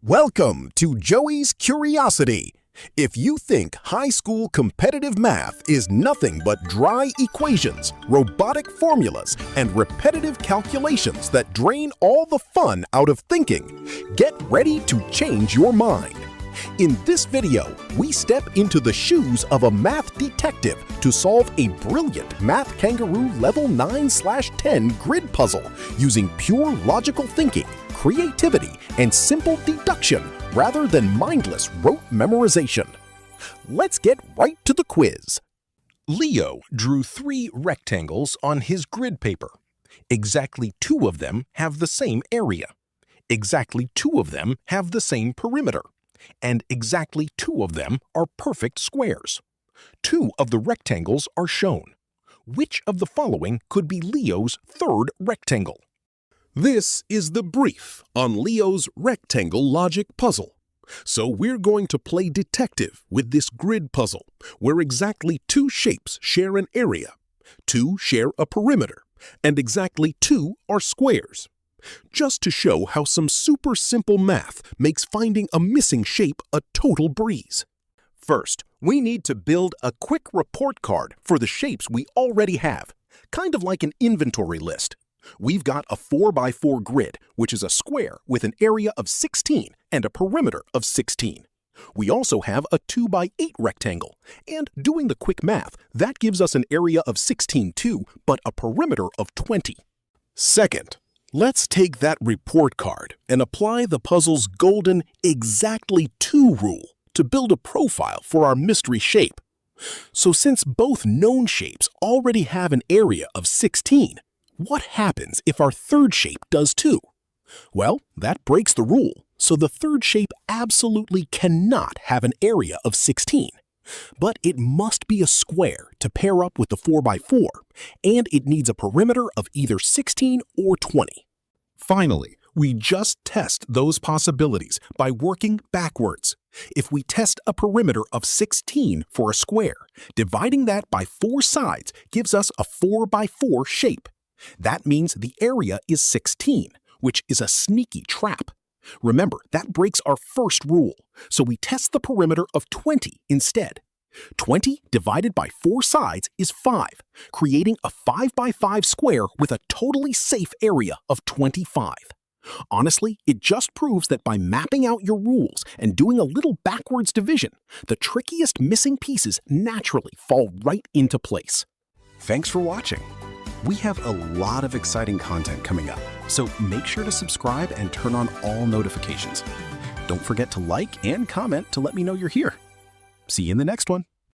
Welcome to Joey's Curiosity. If you think high school competitive math is nothing but dry equations, robotic formulas, and repetitive calculations that drain all the fun out of thinking, get ready to change your mind. In this video, we step into the shoes of a math detective to solve a brilliant Math Kangaroo Level 9/10 grid puzzle using pure logical thinking, creativity, and simple deduction rather than mindless rote memorization. Let's get right to the quiz. Leo drew 3 rectangles on his grid paper. Exactly 2 of them have the same area. Exactly 2 of them have the same perimeter. And exactly 2 of them are perfect squares. 2 of the rectangles are shown. Which of the following could be Leo's third rectangle? This is the brief on Leo's rectangle logic puzzle. So we're going to play detective with this grid puzzle, where exactly 2 shapes share an area, 2 share a perimeter, and exactly 2 are squares. Just to show how some super simple math makes finding a missing shape a total breeze. First, we need to build a quick report card for the shapes we already have, kind of like an inventory list. We've got a 4x4 grid, which is a square with an area of 16 and a perimeter of 16. We also have a 2x8 rectangle, and doing the quick math, that gives us an area of 16 too, but a perimeter of 20. Second, let's take that report card and apply the puzzle's golden exactly 2 rule to build a profile for our mystery shape. So since both known shapes already have an area of 16, what happens if our third shape does too? Well, that breaks the rule, so the third shape absolutely cannot have an area of 16. But it must be a square to pair up with the 4x4, and it needs a perimeter of either 16 or 20. Finally, we just test those possibilities by working backwards. If we test a perimeter of 16 for a square, dividing that by 4 sides gives us a 4x4 shape. That means the area is 16, which is a sneaky trap. Remember, that breaks our first rule, so we test the perimeter of 20 instead. 20 divided by 4 sides is 5, creating a 5x5 square with a totally safe area of 25. Honestly, it just proves that by mapping out your rules and doing a little backwards division, the trickiest missing pieces naturally fall right into place. Thanks for watching. We have a lot of exciting content coming up, so make sure to subscribe and turn on all notifications. Don't forget to like and comment to let me know you're here. See you in the next one.